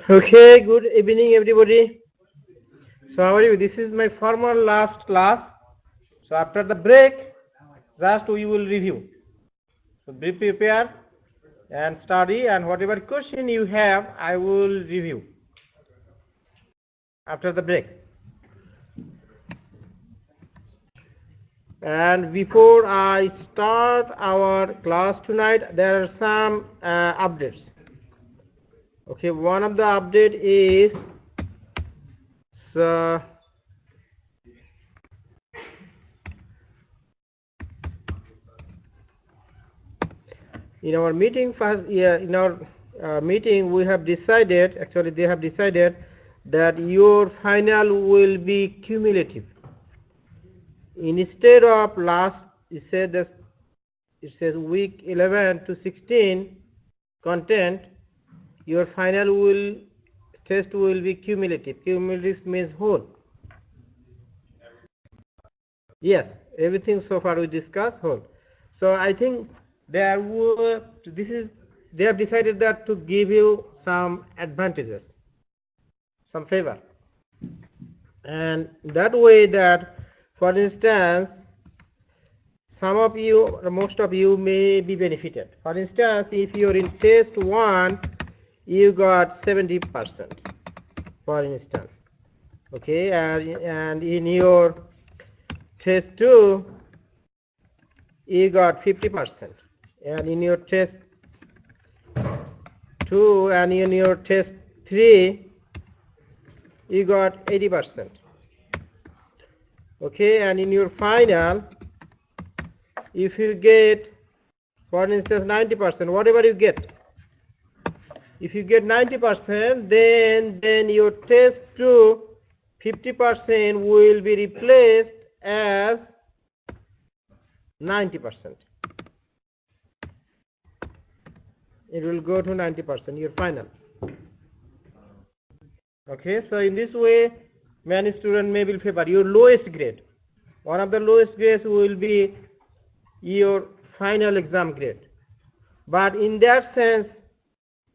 Okay, good evening everybody. So how are you? This is my formal last class. So after the break, just we will review. So be prepared and study, and whatever question you have, I will review after the break. And before I start our class tonight, there are some updates. Okay, one of the update is in our meeting meeting we have decided, actually they have decided that your final will be cumulative. Instead of last, it says week 11 to 16 content, your final test will be cumulative. Cumulative means whole. Yes, everything so far we discussed whole. So I think they have decided that to give you some advantages, some favor, and that way that, for instance, some of you or most of you may be benefited. For instance, if you're in test 1, you got 70%, for instance, okay, and in your test 2 you got 50%, and in your test 2 and in your test 3 you got 80%, okay, and in your final, if you get, for instance, 90%, whatever you get, if you get 90%, then your test 2 50% will be replaced as 90%. It will go to 90%, your final. Okay, so in this way, many students may be favored. Your lowest grade, one of the lowest grades will be your final exam grade. But in that sense,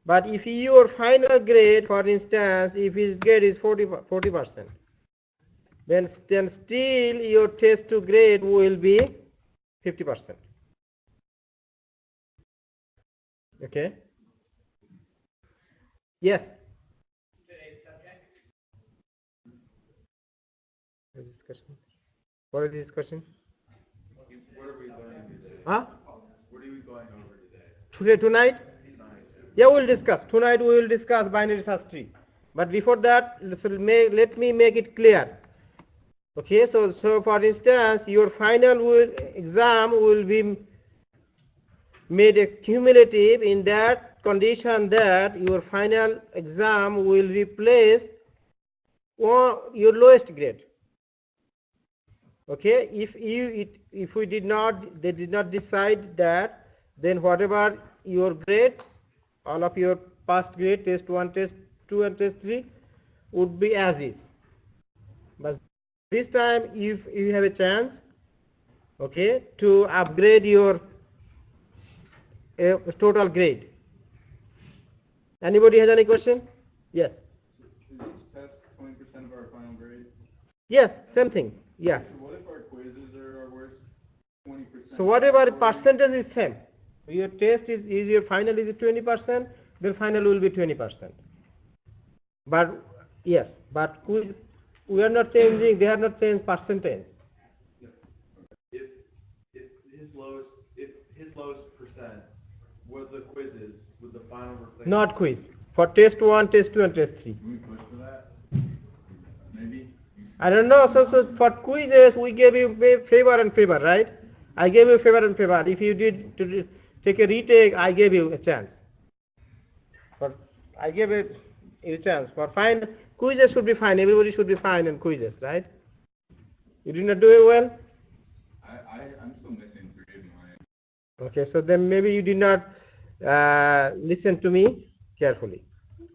but if your final grade, for instance, if his grade is 40%, then still your test 2 grade will be 50%. Okay. Yes. What is the discussion? What are we learning today? Huh? What are we going over today? Tonight? Yeah, we'll discuss. Tonight we will discuss binary search tree. But before that, let me make it clear. Okay, so for instance, your final exam will be made a cumulative in that condition that your final exam will replace your lowest grade. Okay, if they did not decide that, then whatever your grade, all of your past grade, test 1, test 2 and test 3 would be as is. But this time if you have a chance, okay, to upgrade your total grade. Anybody has any question? Yes. Is each test 20% of our final grade? Yes, same thing. Yeah. So what if our quizzes are worth 20%? So whatever percentage is same. Your test is your final is 20%, then final will be 20%. But yes, but we are not changing. They are not changing percentage. If his lowest percent was the quizzes, would the final replace? Not quiz. For test 1, test 2 and test 3. Can we push for that? Maybe? I don't know. So for quizzes, we gave you favor and favor, right? I gave you favor and favor. If you did to take a retake, I gave you a chance. I gave you a chance. For fine, quizzes should be fine. Everybody should be fine in quizzes, right? You did not do it well? I'm still missing 3 of mine. Okay, so then maybe you did not listen to me carefully.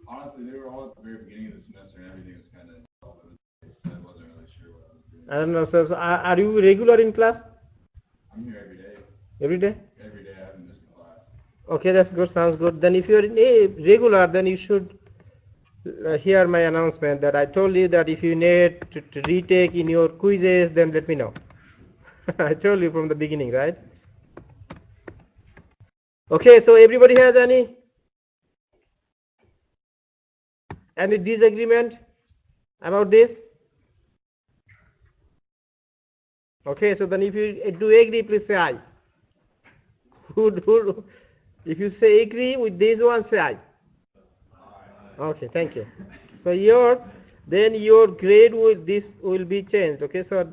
Honestly, they were all at the very beginning of the semester and everything was kind of all over the place. I wasn't really sure what I was doing. I don't know. So are you regular in class? I'm here every day. Every day? Every day I haven't missed a class. Okay, that's good. Sounds good. Then if you're in a regular, then you should hear my announcement that I told you that if you need to retake in your quizzes, then let me know. I told you from the beginning, right? Okay, so everybody has any disagreement about this? Okay, so then if you do agree, please say aye. Who, if you say agree with this one, say aye. Okay, thank you. So then your grade will be changed. Okay, so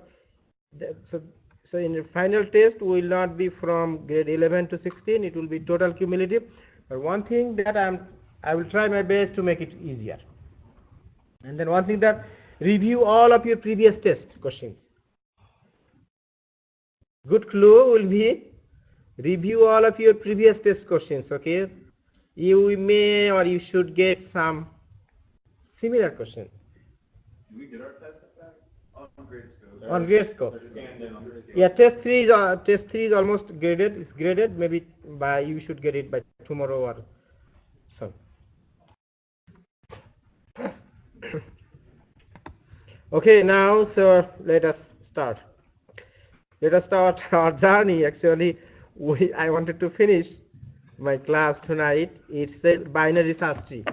so in the final test will not be from grade 11 to 16. It will be total cumulative. But one thing that I will try my best to make it easier. And then one thing that review all of your previous test questions. Good clue will be review all of your previous test questions. Okay, you may or you should get some similar questions. Do we get our test back? On grade scope. On grade scope. Yeah, test three is almost graded. It's graded. Maybe you should get it by tomorrow or so. Okay, now so let us start. Let us start our journey. Actually, I wanted to finish my class tonight. It's a binary search tree.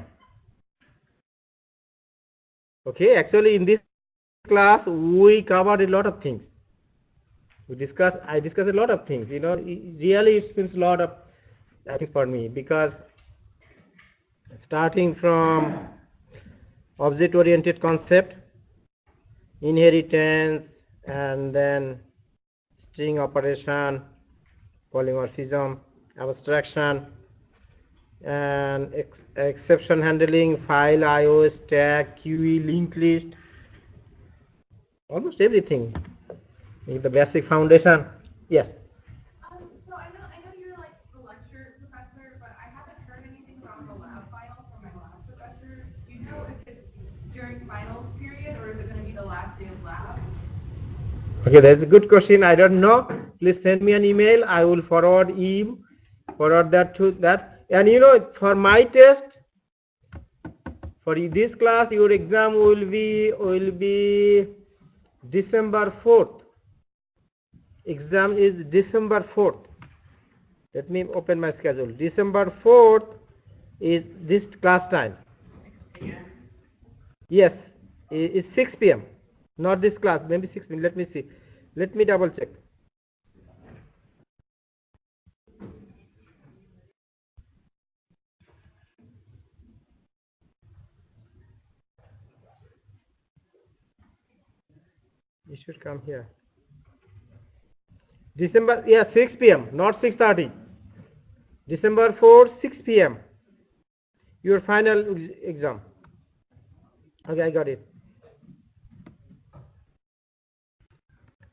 Okay, actually in this class we covered a lot of things. I discussed a lot of things. Really it seems a lot of things for me, because starting from object-oriented concept, inheritance, and then string operation, polymorphism, abstraction, and exception handling, file, IO, stack, QE, linked list, almost everything. The basic foundation. Yes. So I know you're like the lecture professor, but I haven't heard anything about the lab final from my lab professor. Do you know if it's during finals period or is it going to be the last day of lab? Okay, that's a good question. I don't know. Please send me an email. I will forward that to that. And for my test, for this class, your exam will be December 4th. Exam is December 4th. Let me open my schedule. December 4th is this class time. 6 p.m. Yes, it's 6 p.m. Not this class, maybe 6 p.m. Let me see. Let me double check. You should come here. December, 6 p.m., not 6:30. December 4, 6 p.m. Your final exam. Okay, I got it.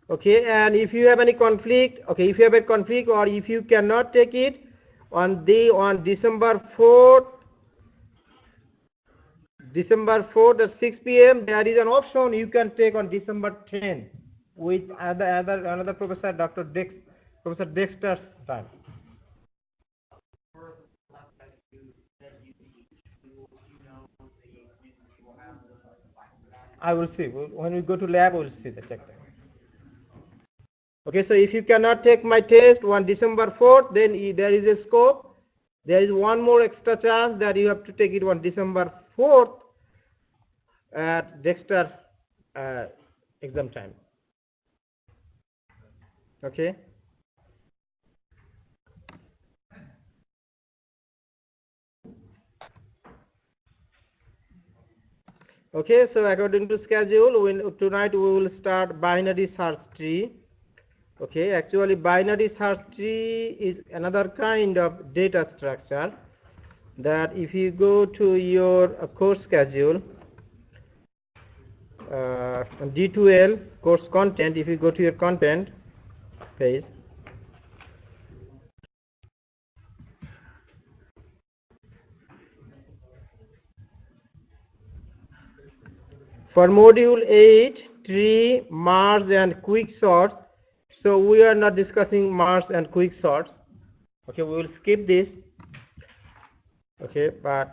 Okay, and if you have any conflict, or if you cannot take it on December 4th at 6 p.m., there is an option you can take on December 10th with another professor, Professor Dexter's time. I will see. When we go to lab, we will see the check. Okay, so if you cannot take my test on December 4th, then there is a scope. There is one more extra chance that you have to take it on December 4th at Dexter's exam time. Okay. Okay, so according to schedule, tonight we will start binary search tree. Okay, actually binary search tree is another kind of data structure that if you go to your course schedule, D2L course content, if you go to your content page, for module 8, tree, merge and quick sort. So we are not discussing merge and quick sorts. Okay, we will skip this. Okay, but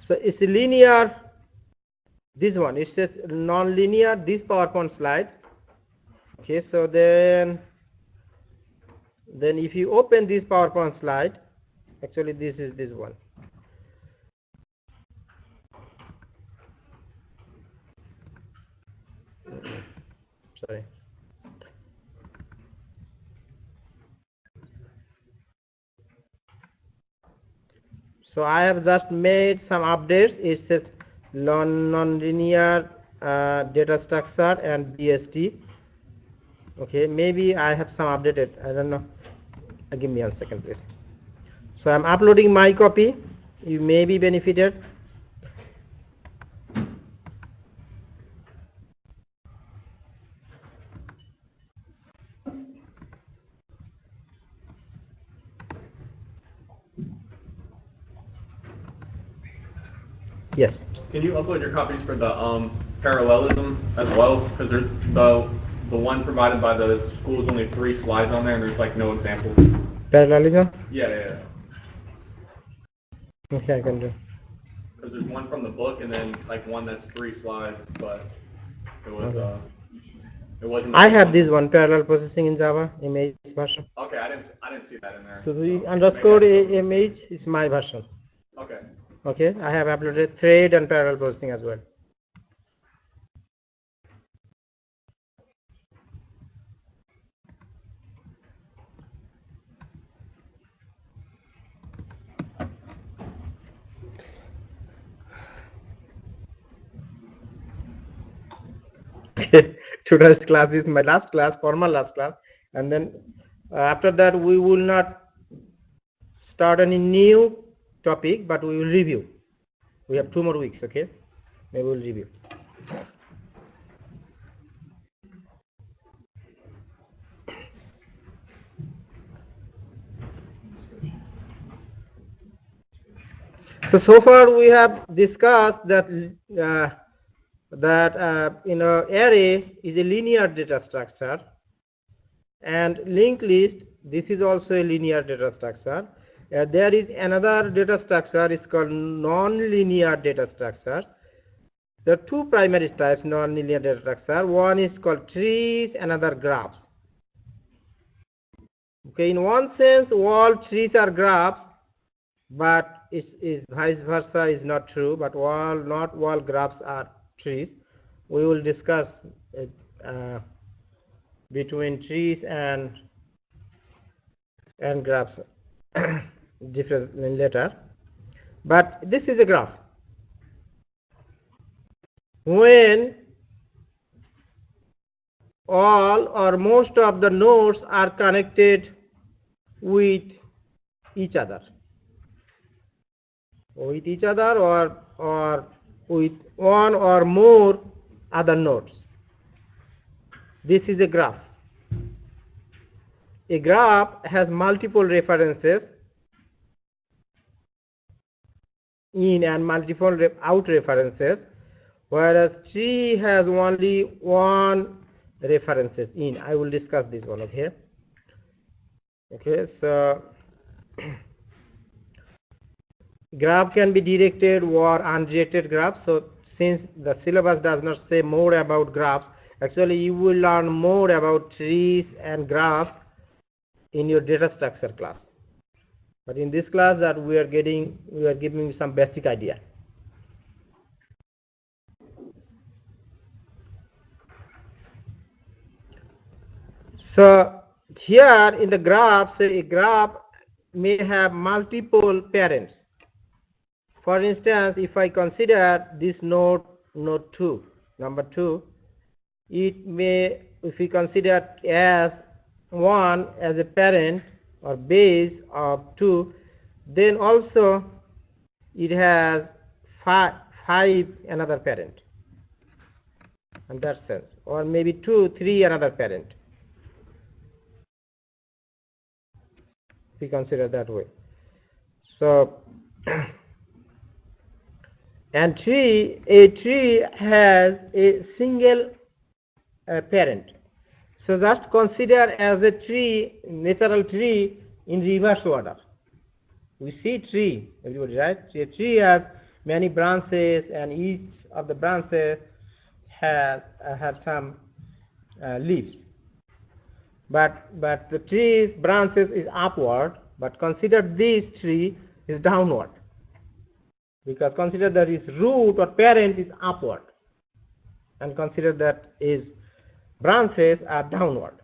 so it's linear. This one, it says non-linear. This PowerPoint slide. Okay, so then if you open this PowerPoint slide, actually this is this one. Sorry. So I have just made some updates. It says non-linear data structure and BST. Okay, maybe I have some updated. I don't know. Give me 1 second, please. So I'm uploading my copy. You may be benefited. Yes. Can you upload your copies for the parallelism as well? Because there's the one provided by the school is only 3 slides on there, and there's like no examples. Parallelism? Yeah. Okay, I can do. Because there's one from the book, and then like one that's 3 slides, but it was it wasn't. I have this one, parallel processing in Java image version. Okay, I didn't see that in there. So the underscore image is my version. Okay. Okay, I have uploaded thread and parallel processing as well. Today's class is my last class, formal last class, and then after that we will not start any new topic, but we will review. We have 2 more weeks, okay? We will review. So far we have discussed that array is a linear data structure, and linked list, this is also a linear data structure. There is another data structure, it's called non-linear data structure. There are 2 primary types non-linear data structure. One is called trees, another graphs. Okay, in one sense all trees are graphs, but is vice versa is not true, but not all graphs are trees. We will discuss between trees and graphs different later. But this is a graph. When all or most of the nodes are connected with each other, or with one or more other nodes. This is a graph. A graph has multiple references in and multiple out references, whereas tree has only one references in. I will discuss this one over here. Okay, so graph can be directed or undirected graph. So since the syllabus does not say more about graphs, actually you will learn more about trees and graphs in your data structure class. But in this class that we are giving you some basic idea. So here in the graph, say a graph may have multiple parents. For instance, if I consider this node 2, number 2, it may, if we consider as 1 as a parent or base of 2, then also it has 5 another parent in that sense, or maybe 2, 3 another parent. We consider that way. So and a tree has a single parent. So just consider as a tree, natural tree in reverse order. We see tree, everybody, right? A tree has many branches, and each of the branches has have some leaves. But the tree's branches is upward. But consider this tree is downward, because consider that its root or parent is upward, and consider that its branches are downward.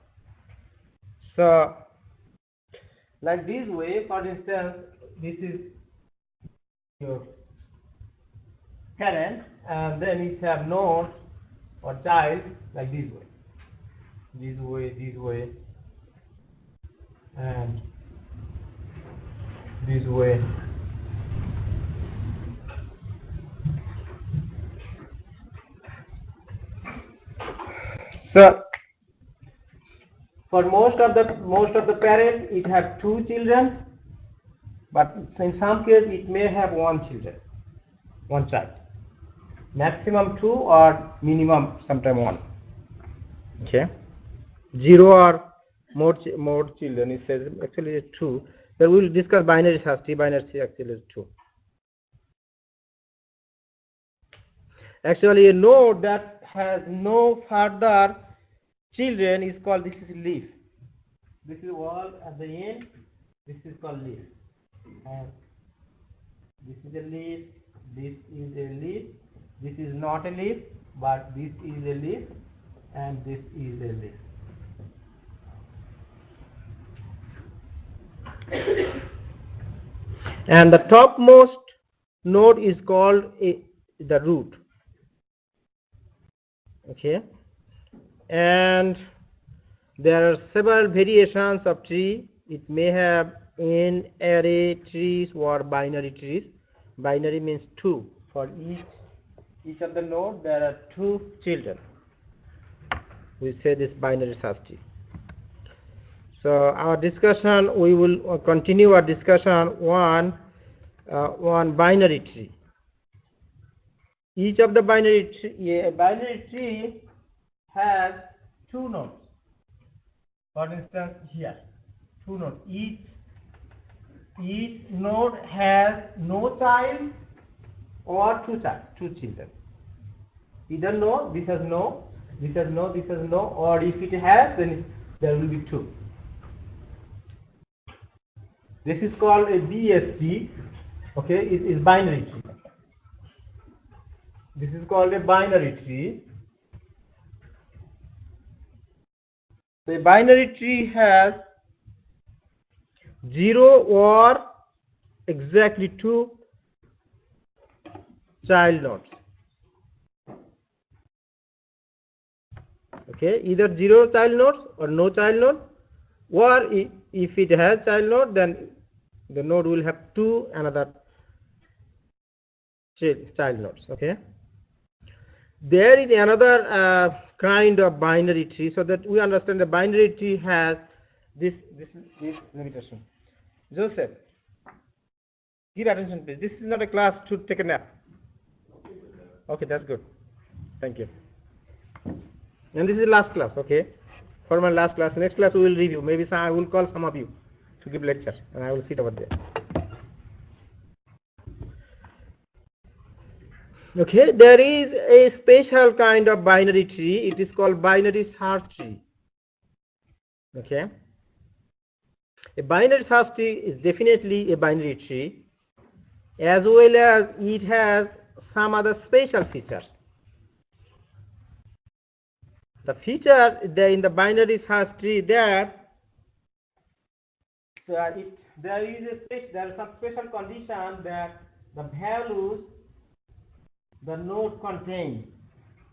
So, like this way, for instance, this is your parent, and then it have nodes or child like this way, and this way. So, for most of the parents, it have two children, but in some cases it may have one child, maximum two or minimum sometime one. Okay, zero or more children. It says actually it's two. So we will discuss binary search. Binary search actually is two. Actually, a node that has no further children is called, this is leaf. This is wall at the end. This is called leaf. And this is a leaf. This is a leaf. This is not a leaf, but this is a leaf, and this is a leaf. And the topmost node is called the root. Okay, and there are several variations of tree. It may have in array trees or binary trees. Binary means two. For each of the node there are two children. We say this binary search tree. So our discussion, we will continue our discussion on binary tree. Each of the binary tree has two nodes. For instance, here, two nodes. Each node has no child or two children. Either no, this has no, this has no, this has no, or if it has, then there will be two. This is called a BST. Okay, it is binary tree. This is called a binary tree. The binary tree has 0 or exactly 2 child nodes. Okay, either 0 child nodes or no child node, or if it has child node, then the node will have 2 another child nodes. Okay. There is another kind of binary tree, so that we understand the binary tree has this limitation. Joseph, give attention please. This is not a class to take a nap. Okay, that's good. Thank you. And this is last class, okay? For my last class. Next class we will review. Maybe I will call some of you to give lecture, and I will sit over there. Okay, there is a special kind of binary tree. It is called binary search tree. Okay, a binary search tree is definitely a binary tree, as well as it has some other special features. The feature in the binary search tree that there is some special condition that the values the node contains.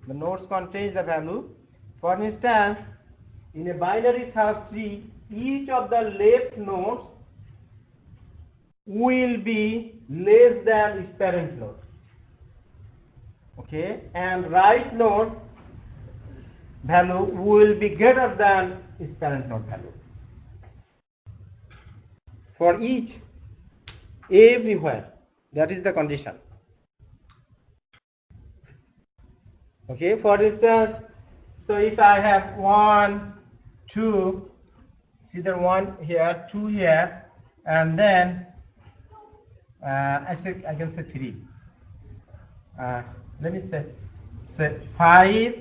The nodes contains the value. For instance, in a binary search tree, each of the left nodes will be less than its parent node. Okay, and right node value will be greater than its parent node value. For each, everywhere, that is the condition. Okay, for instance, so if I have 1, 2, either 1 here, 2 here, and then I can say 3. Let me say 5,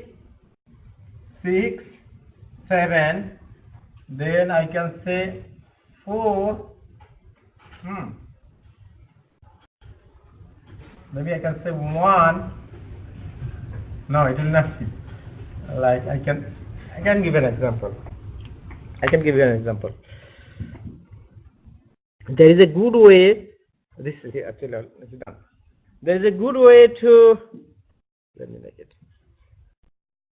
6, 7. Then I can say 4. Maybe I can say 1. No, it will not be. Like I can give an example. There is a good way. This is actually it's done. There is a good way to, let me make it,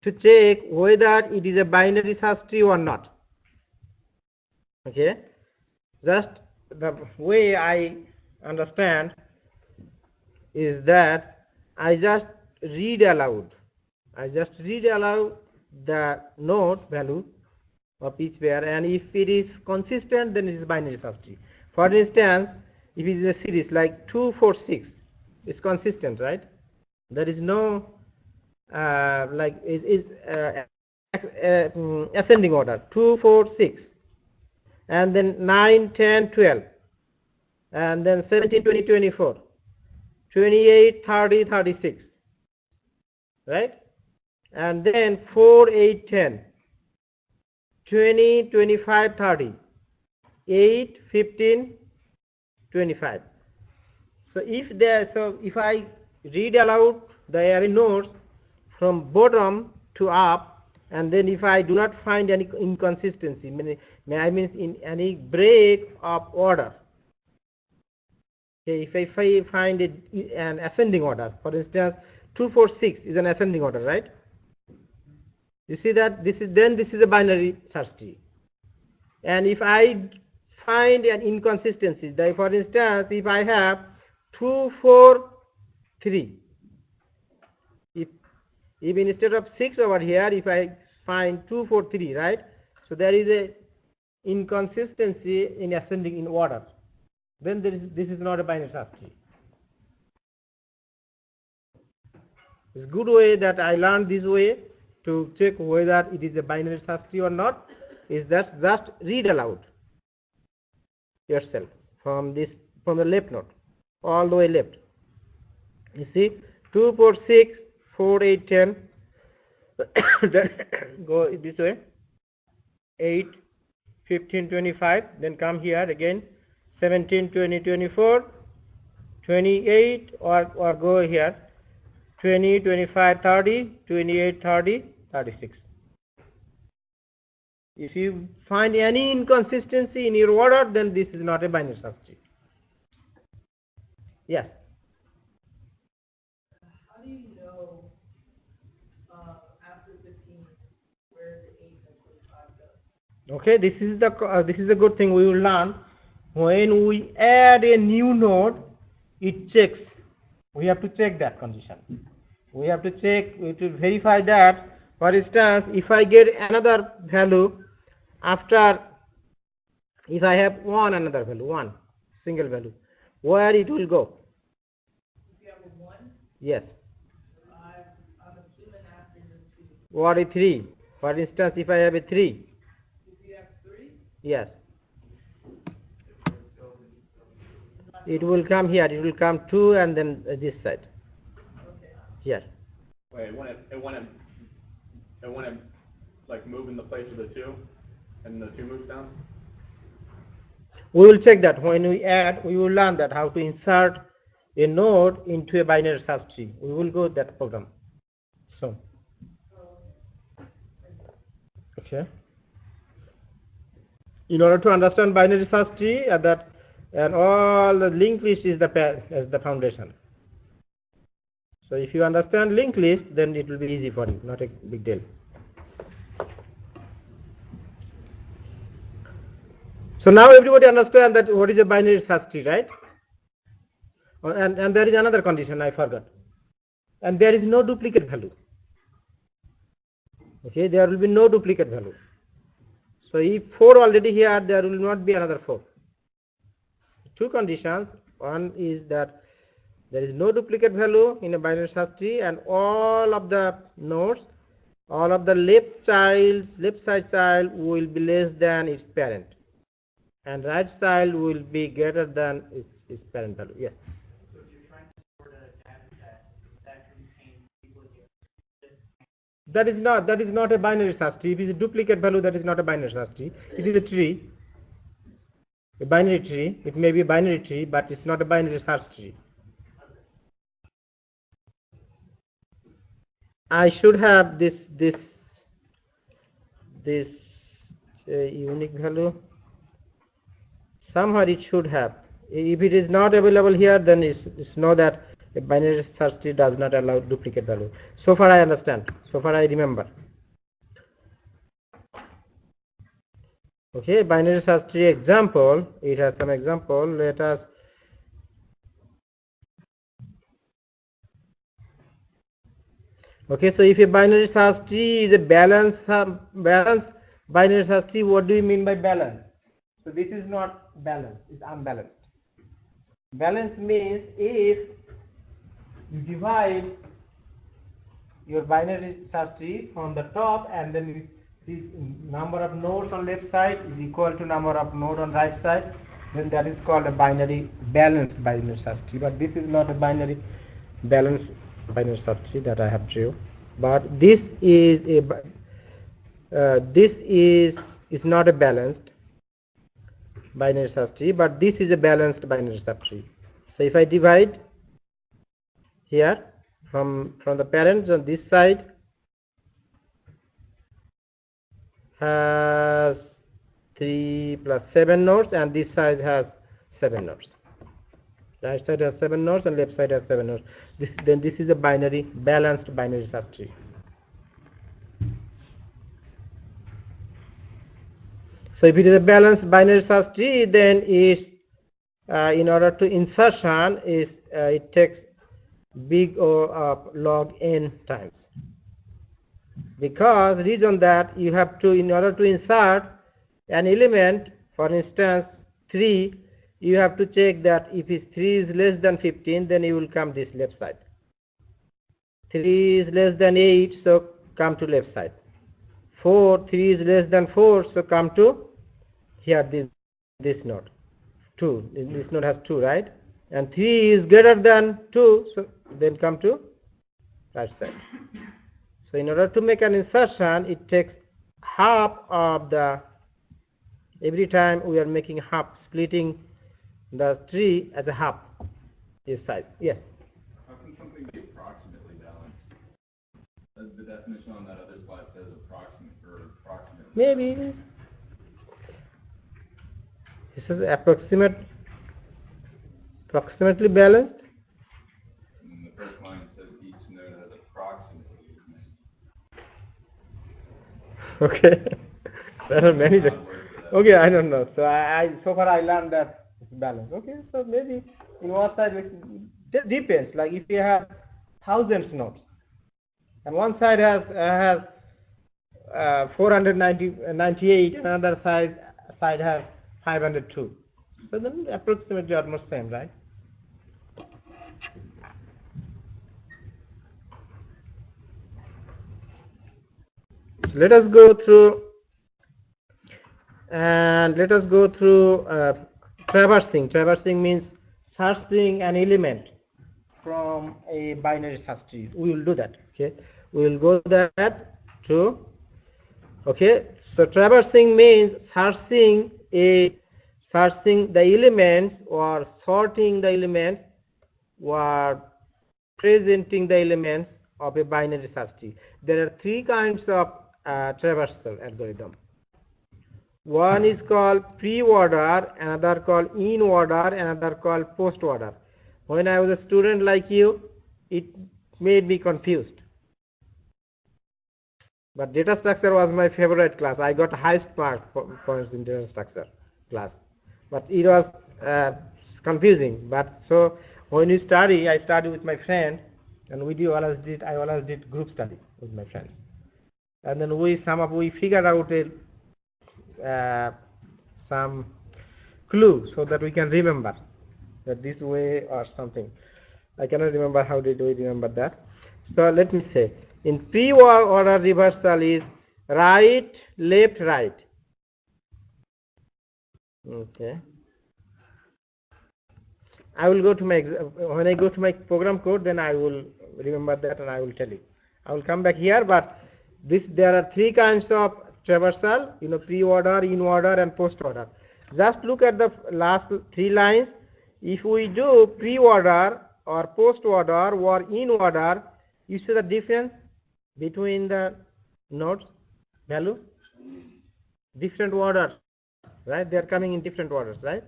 to check whether it is a binary search tree or not. Okay, just the way I understand is that I just read aloud the node value of each pair, and if it is consistent, then it is binary search tree. For instance, if it is a series like 2, 4, 6, it's consistent, right? There is no ascending order, 2, 4, 6, and then 9, 10, 12, and then 17, 20, 24, 28, 30, 36, right? And then 4, 8, 10, 20, 25, 30, 8, 15, 25. So if I read aloud the array nodes from bottom to up, and then if I do not find any inconsistency, I mean in any break of order, okay, if I find an ascending order, for instance 2, 4, 6 is an ascending order, right? You see that this is a binary search tree. And if I find an inconsistency, like for instance if I have 2, 4, 3, if instead of 6 over here, if I find 2, 4, 3, right? So there is a inconsistency in ascending in order. Then this is not a binary search tree. It's a good way that I learned this way to check whether it is a binary search tree or not, is that just read aloud yourself from the left node all the way left. You see 2, 4, 6, 4, 8, 10. Then go this way, 8, 15, 25. Then come here again, 17, 20, 24, 28, or go here, 20, 25, 30, 28, 30, 36. If you find any inconsistency in your order, then this is not a binary search tree. Yes. How do you know after 15 where the 8 and 25 go? Okay, this is a good thing we will learn. When we add a new node, it checks. We have to check that condition. We have to check, we have to verify that. For instance, if I get another value after, if I have another value, one single value, where it will go? If you have a 1, Yes. I'm assuming after your 2. What is 3? For instance, if I have a 3. If you have 3, Yes. It will come here. It will come 2 and then this side. okay. Yes. Wait, it wouldn't like move in the place of the 2, and the 2 moves down? We will check that when we add. We will learn that how to insert a node into a binary search tree. We will go that program. So, okay. In order to understand binary search tree, and all the linked list is the foundation. So if you understand linked list, then it will be easy for you, not a big deal. So now everybody understand that what is a binary search tree, right? And there is another condition I forgot. And there is no duplicate value. Okay, there will be no duplicate value. So if 4 already here, there will not be another 4. Two conditions. One is that there is no duplicate value in a binary search tree, and all of the nodes, all of the left side child will be less than its parent, and right child will be greater than is parent value. Yes. So if you're trying to sort a data set that contains duplicate, That is not a binary search tree. If it is a duplicate value, that is not a binary search tree. It is a tree, a binary tree. It may be a binary tree, but it's not a binary search tree. I should have this unique value. Somewhere it should have. If it is not available here, then it's know that a binary search tree does not allow duplicate value. So far I understand. So far I remember. Okay, binary search tree example. It has some example. Let us. Okay, so if a binary search tree is a balanced binary search tree, what do you mean by balance? So this is not balanced, it's unbalanced. Balance means if you divide your binary search tree from the top and then this number of nodes on left side is equal to number of nodes on right side, then that is called a balanced binary search tree. But this is not a balanced binary search tree that I have drew. But this is not a balanced binary search tree, but this is a balanced binary search tree. So if I divide here from the parents on this side has 3 plus 7 nodes and this side has 7 nodes. Right side has 7 nodes and left side has 7 nodes. Then this is a balanced binary search tree. So if it is a balanced binary search tree, then in order to insertion it takes big O log n times. Because reason that you have to, in order to insert an element, for instance 3, you have to check that if 3 is less than 15, then you will come this left side. 3 is less than 8, so come to left side. 3 is less than 4, so come to here this node. 2, this node has 2, right? And 3 is greater than 2, so then come to right side. So in order to make an insertion, it takes half of the, every time we are making half, splitting the tree as a half is size. Yes? How can something be approximately balanced? The definition on that other slide says approximately. Maybe. This is approximately balanced. And the first line says each node has approximately as many. Okay. There are many. Odd word for that. Okay, I don't know. So so far I learned that it's balanced. Okay, so maybe in one side it depends. Like if you have thousands nodes, and one side has 498, and another side has 502. So then approximately almost same, right? So let us go through traversing. Traversing means searching an element from a binary search tree. We will do that. Okay, we will go that to. Okay, so traversing means searching the elements or sorting the elements or presenting the elements of a binary search tree. There are 3 kinds of traversal algorithm. One is called pre-order, another called in-order, another called post-order. When I was a student like you, it made me confused. But data structure was my favorite class. I got highest mark points in data structure class. But it was confusing. But so when you study, I study with my friend, and I always did group study with my friends. And then we figured out some clue so that we can remember that this way or something. I cannot remember how did we remember that. So let me say, in pre-order reversal is right, left, right. Okay. I will go to my when I go to my program code, then I will remember that and I will tell you. I will come back here, but there are three kinds of traversal, pre-order, in-order, and post-order. Just look at the last three lines. If we do pre-order or post-order or in-order, you see the difference between the nodes value? Different orders, right? They are coming in different orders, right?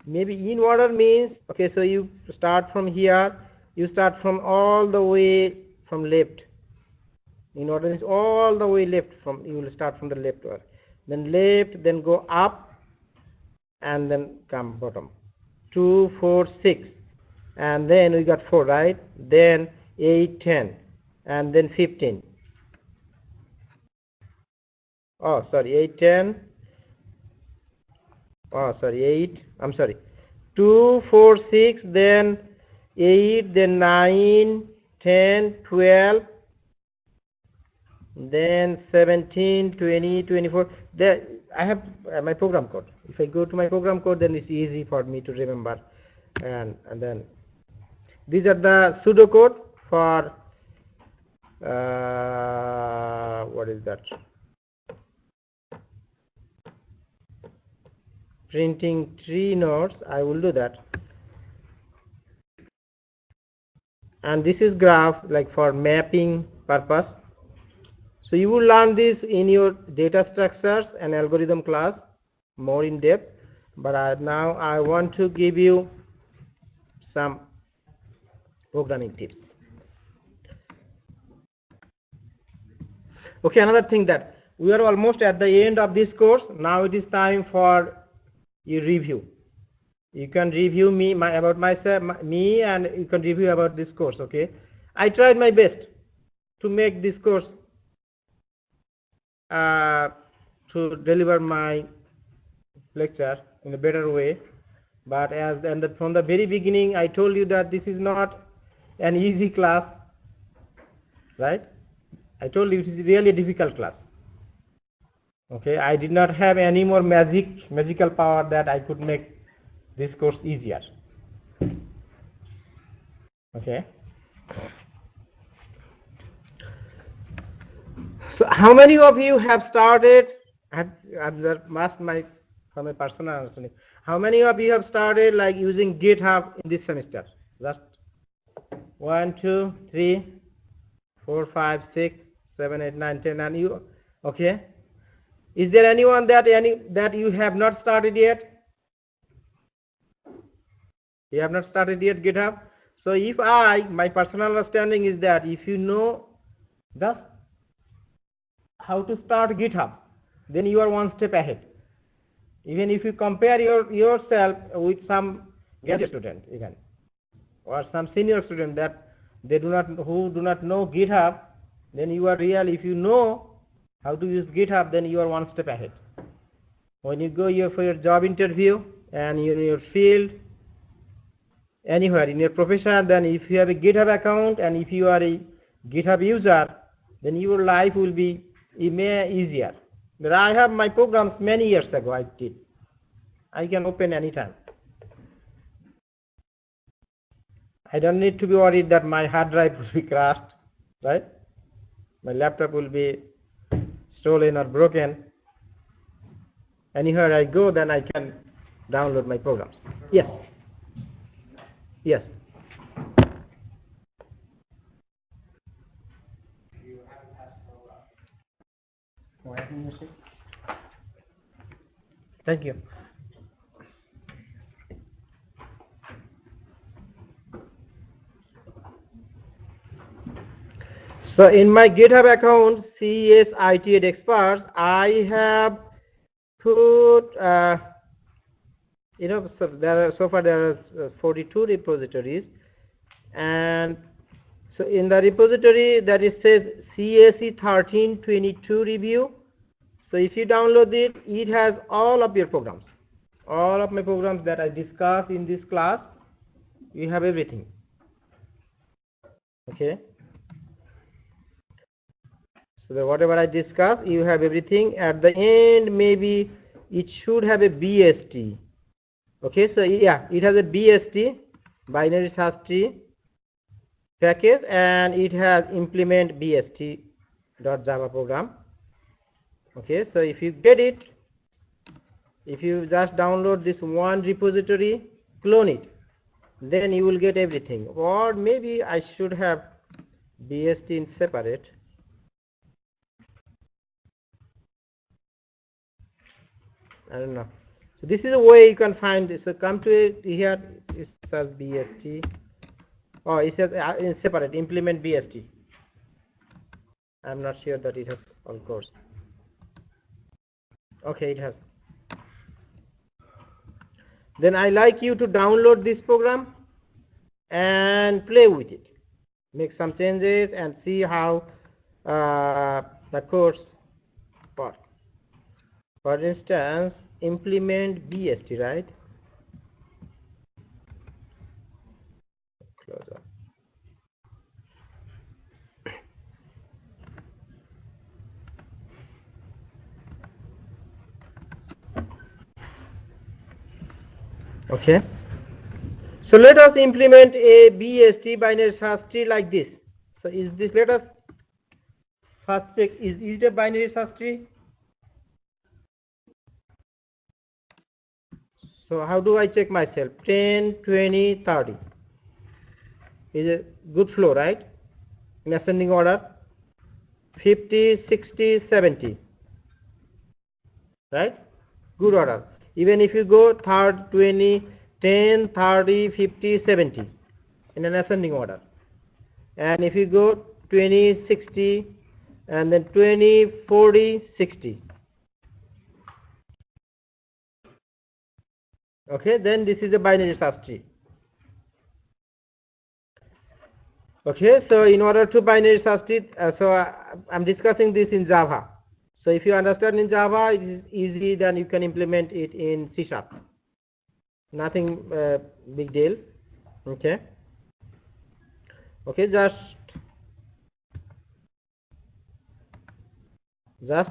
Maybe in order means, okay, so you start from here, you start from all the way from left. In order is all the way left, you will start from the left order. Then left, then go up, and then come bottom. 2, 4, 6. And then we got 4, right? Then 8, 10. And then 15. Oh, sorry, 8, 10. Oh, sorry, 8. I'm sorry. 2, 4, 6, then 8, then 9, 10, 12, then 17, 20, 24. There, I have my program code. If I go to my program code, then it's easy for me to remember. And then these are the pseudocode for what is that? Printing 3 nodes. I will do that. And this is graph like for mapping purpose. So you will learn this in your data structures and algorithm class more in depth. But now I want to give you some programming tips. Okay, another thing that we are almost at the end of this course. Now it is time for you review. You can review about myself, and you can review about this course. Okay, I tried my best to make this course to deliver my lecture in a better way. But from the very beginning, I told you that this is not an easy class, right? I told you it is really a difficult class. Okay, I did not have any more magical power that I could make this course easier. Okay. So, how many of you have started? From my personal understanding, how many of you have started like using GitHub in this semester? Just 1, 2, 3, 4, 5, 6, 7, 8, 9, 10, and you? Okay. Is there anyone that you have not started yet? You have not started yet GitHub. So if my personal understanding is that if you know just how to start GitHub, then you are one step ahead. Even if you compare yourself with some graduate student, even, or some senior student who do not know GitHub, then you are if you know how to use GitHub, then you are one step ahead. When you go for your job interview and in your field, anywhere in your profession, then if you have a GitHub account and if you are a GitHub user, then your life will be easier. But I have my programs many years ago I did. I can open anytime. I don't need to be worried that my hard drive will be crashed, right? My laptop will be stolen or broken. Anywhere I go, then I can download my programs. Yes. Yes. Thank you. So in my GitHub account, CSE1322 experts, I have put, so there are 42 repositories, and so in the repository that it says CSE1322 review. So if you download it, it has all of your programs, all of my programs that I discuss in this class, you have everything. Okay. So that whatever I discuss, you have everything. At the end, maybe it should have a BST. Okay, so yeah, it has a BST, binary search tree package, and it has implement bst.java program. Okay, so if you get it, if you just download this one repository, clone it, then you will get everything. Or maybe I should have BST in separate. I don't know. So this is a way you can find this. So come to it here. It says BST. Oh, it says in separate implement BST. I'm not sure that it has, of course. Okay, it has. Then I like you to download this program and play with it. Make some changes and see how the course works. For instance, implement BST, right? Close up. Okay. So let us implement a BST binary search tree like this. So is this, let us first check, is it a binary search tree? So how do I check myself? 10, 20, 30. Is a good flow, right? In ascending order. 50, 60, 70. Right? Good order. Even if you go 30, 20, 10, 30, 50, 70 in an ascending order. And if you go 20, 60, and then 20, 40, 60. Okay, then this is a binary search tree. Okay, so in order to binary search tree, I'm discussing this in Java. So if you understand in Java, it is easy, then you can implement it in C#. Nothing big deal. Okay. Okay, just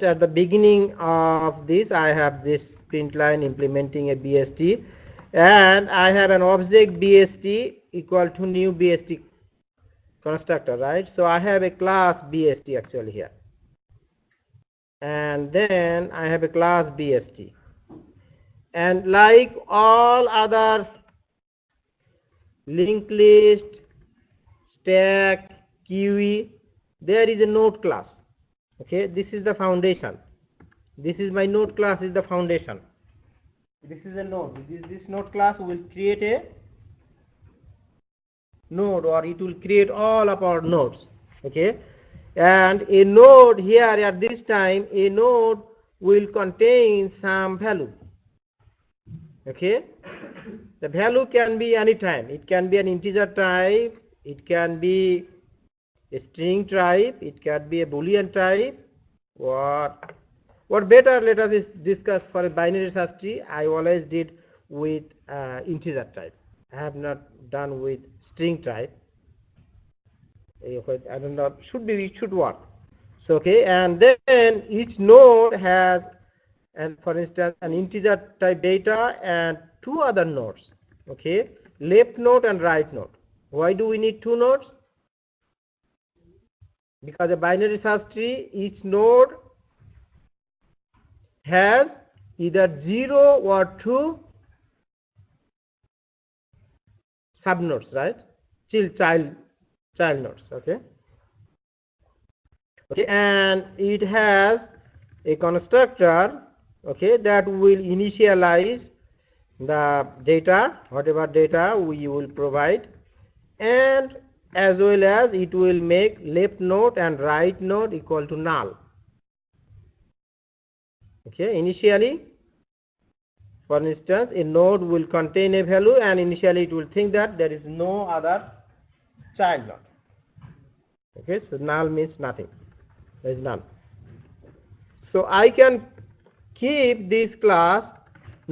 at the beginning of this, I have this print line implementing a BST, and I have an object BST equal to new BST constructor, right? So I have a class BST actually here, and then I have a class BST, and like all other linked list, stack, QE, there is a node class. Okay, this is the foundation. This is my node class, is the foundation. This is a node. This node class will create a node, or it will create all of our nodes. Okay, and a node here at this time, a node will contain some value. Okay, the value can be any time. It can be an integer type, it can be a string type, it can be a boolean type. What better, let us discuss for a binary search tree. I always did with integer type. I have not done with string type. I don't know, it should work. So okay, and then each node has, and for instance, an integer type data and two other nodes. Okay, left node and right node. Why do we need two nodes? Because a binary search tree, each node has either 0 or 2 subnodes, right? Child nodes. Okay. Okay, and it has a constructor. Okay, that will initialize the data, whatever data we will provide, and as well as it will make left node and right node equal to null. Okay, initially, for instance, a node will contain a value, and initially it will think that there is no other child node. Okay, so null means nothing. There is none. So I can keep this class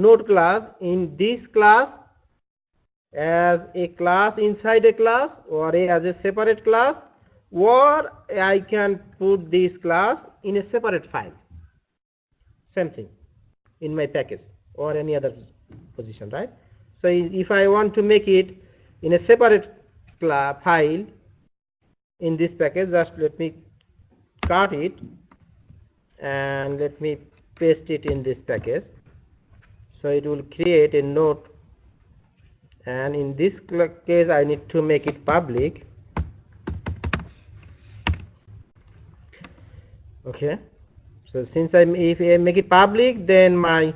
node class in this class as a class inside a class, or as a separate class, or I can put this class in a separate file. Same thing in my package or any other position, right? So if I want to make it in a separate file in this package, just let me cut it and let me paste it in this package. So it will create a node, and in this case I need to make it public. Okay, so since if I make it public, then my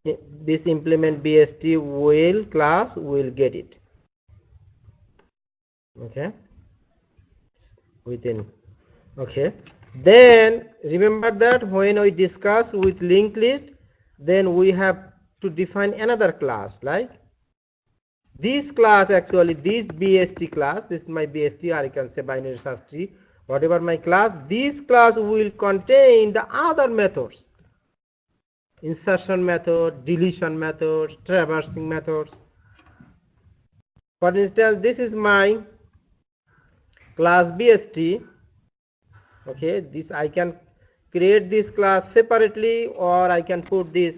this implement BST will class will get it. Okay, within. Okay, then remember that when we discuss with linked list, then we have to define another class, like this class. Actually this BST class, this is my BST, or you can say binary search tree, whatever my class, this class will contain the other methods: insertion method, deletion methods, traversing methods. For instance, this is my class BST. Okay, this I can create this class separately, or I can put this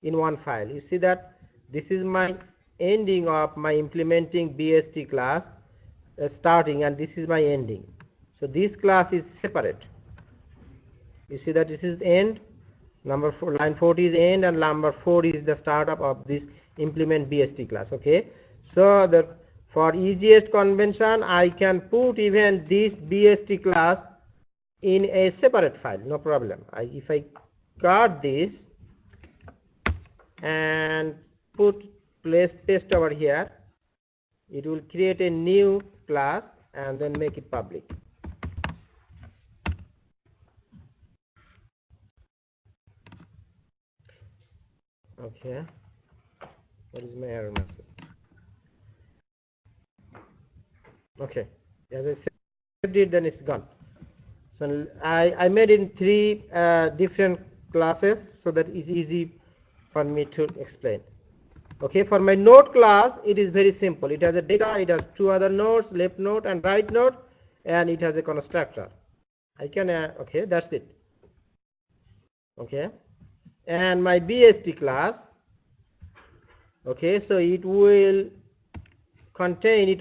in one file. You see that this is my ending of my implementing BST class starting, and this is my ending. So this class is separate. You see that this is end, number 4, line 40 is end, and number 4 is the startup of this implement BST class. Okay, so the for easiest convention, I can put even this BST class in a separate file, no problem. If I cut this and paste over here, it will create a new class and then make it public. Okay, what is my error message? Okay, as I saved it, then it's gone. So I made it in 3 different classes so that it's easy for me to explain. Okay, for my node class, it is very simple. It has a data, it has 2 other nodes, left node and right node, and it has a constructor. I can okay, that's it. Okay, and my BST class, okay, so it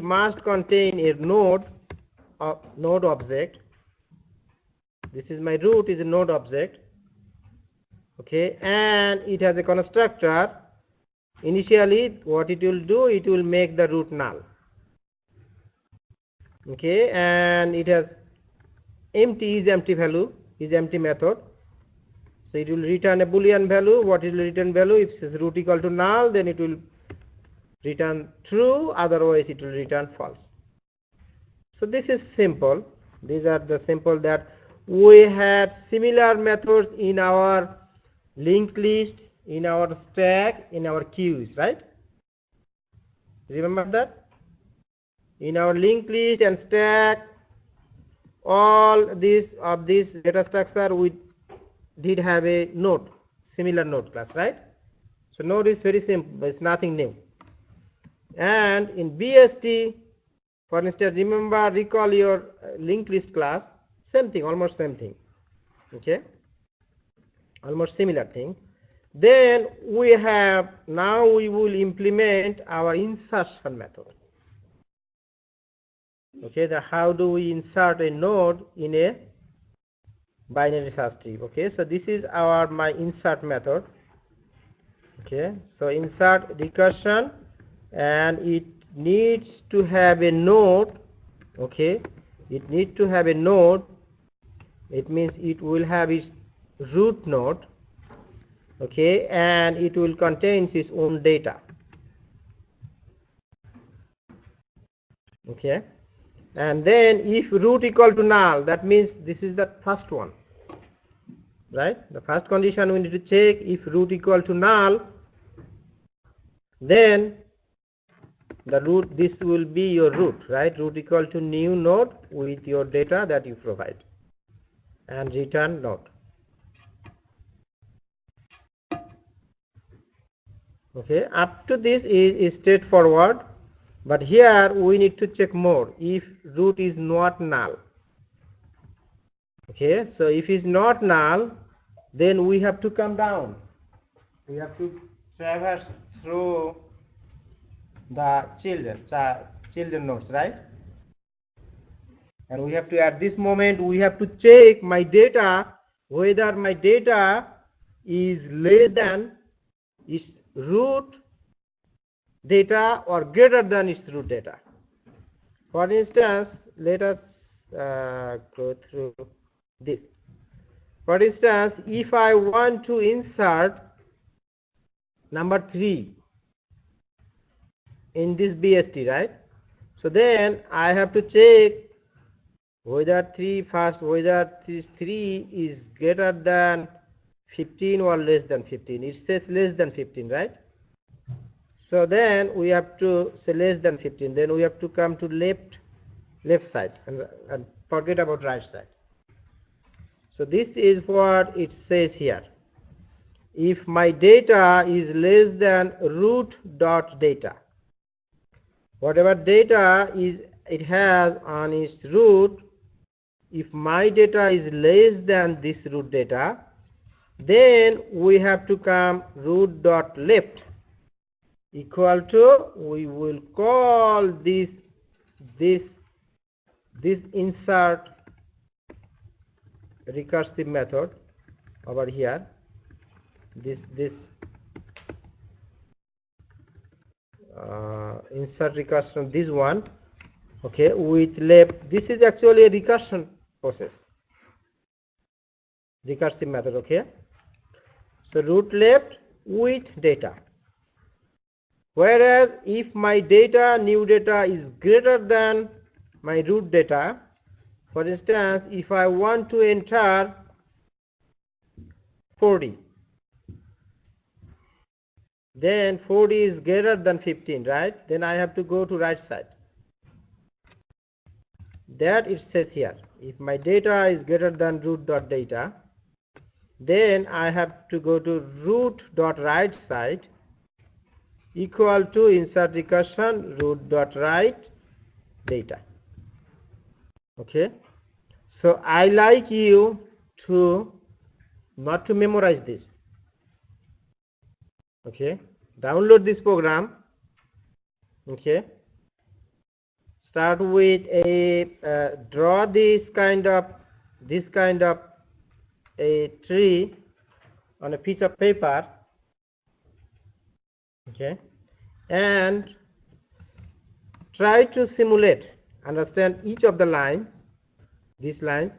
must contain a node object. This is my root is a node object. Okay, and it has a constructor. Initially what it will do, it will make the root null. Okay, and it has empty value is empty method. So it will return a boolean value. What it will return value? If it is root equal to null, then it will return true, otherwise it will return false. So this is simple. These are the simple that we had similar methods in our linked list, in our stack, in our queues, right? Remember that? In our linked list and stack, all these data structure, we did have a node, similar node class, right? So node is very simple, it's nothing new. And in BST, for instance, recall your linked list class, same thing, almost same thing. Okay, almost similar thing. Then we have, now we will implement our insertion method. Okay, how do we insert a node in a binary search tree? Okay, so this is my insert method. Okay, so insert recursion, and it needs to have a node. Okay, it needs to have a node. It means it will have its root node. Okay, and it will contain its own data. Okay, and then if root equal to null, that means this is the first one, right? The first condition we need to check. If root equal to null, then the root, this will be your root, right? Root equal to new node with your data that you provide, and return node. Okay, up to this is straightforward, but here we need to check more if root is not null. Okay, so if it's not null, then we have to come down. We have to traverse through the children nodes, right? And we have to, at this moment, we have to check my data, whether my data is less than its root data or greater than its root data. For instance, let us go through this. For instance, if I want to insert number 3 in this BST, right? So then I have to check whether 3 is greater than 15 or less than 15. It says less than 15, right? So then we have to say less than 15. Then we have to come to left side and forget about right side. So this is what it says here. If my data is less than root dot data, whatever data it has on its root, if my data is less than this root data, then we have to come root dot left equal to, we will call this insert recursive method over here, this insert recursion, this one, okay, with left. This is actually a recursion process, recursive method, okay. So root left with data. Whereas if my data, new data, is greater than my root data, for instance, if I want to enter 40, then 40 is greater than 15, right? Then I have to go to right side. That it says here. If my data is greater than root dot data, then I have to go to root dot right side equal to insert recursion root dot right data. Okay, so I like you to not to memorize this. Okay, download this program. Okay, start with a draw this kind of a tree on a piece of paper. Okay, and try to simulate, understand each of the line, this line,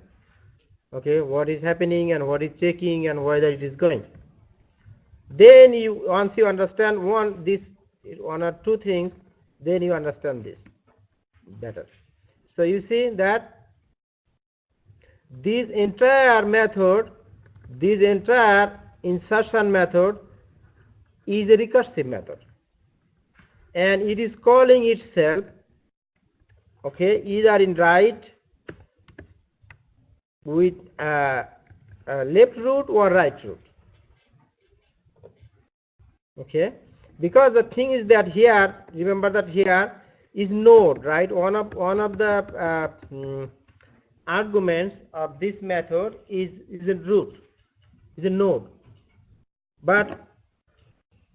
okay, what is happening and what is checking and whether it is going. Then you, once you understand one or two things, then you understand this better. So you see that this entire method, this entire insertion method is a recursive method, and it is calling itself, okay, either in right with left root or right root. Okay, because the thing is that here, remember that here is node, right? One of the arguments of this method is a root, is a node, but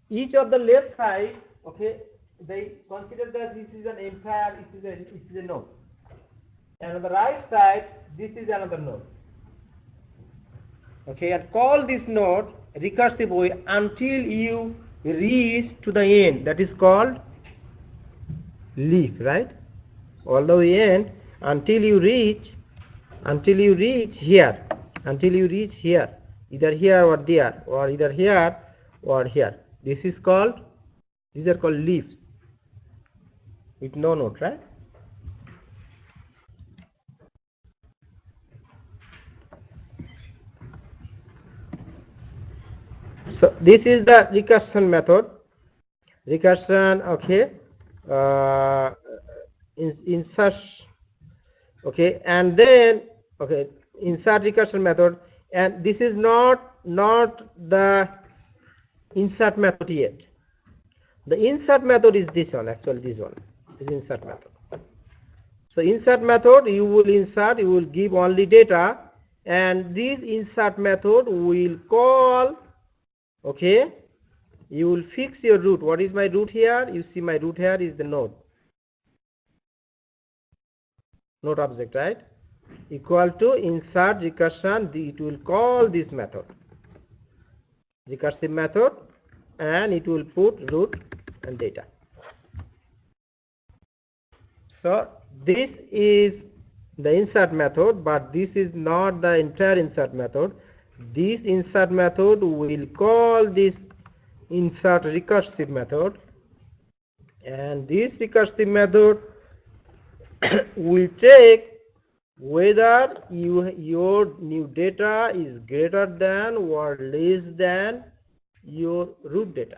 each of the left side, okay, they consider that this is an entire, it is a node, and on the right side this is another node. Okay, and call this node recursive way until you reach to the end, that is called leaf, right? All the way end until you reach here, either here or there, or either here or here. These are called leaves with no node, right? So this is the recursion method. Recursion, okay, insert, okay, and then okay, insert recursion method, and this is not the insert method yet. The insert method is this one, actually this one is insert method. So insert method, you will give only data, and this insert method will call, okay, you will fix your root. What is my root here? You see my root here is the node object, right? Equal to insert recursion, it will call this method, recursive method, and it will put root and data. So this is the insert method, but this is not the entire insert method. This insert method will call this insert recursive method, and this recursive method will check whether your new data is greater than or less than your root data.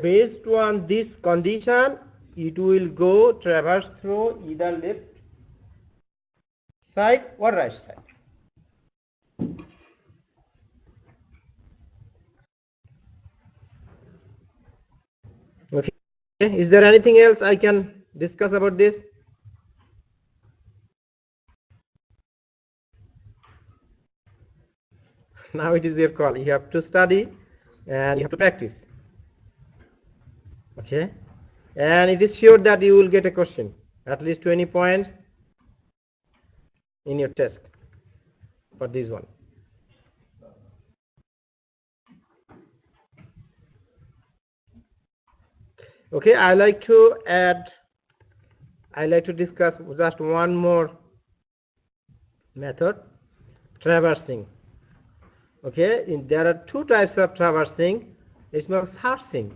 Based on this condition, it will go traverse through either left side or right side. Okay. Is there anything else I can discuss about this? Now it is your call. You have to study and you have to practice. Okay. And it is sure that you will get a question, at least 20 points in your test for this one. Okay, I like to discuss just one more method, traversing. Okay, there are two types of traversing. It's not searching.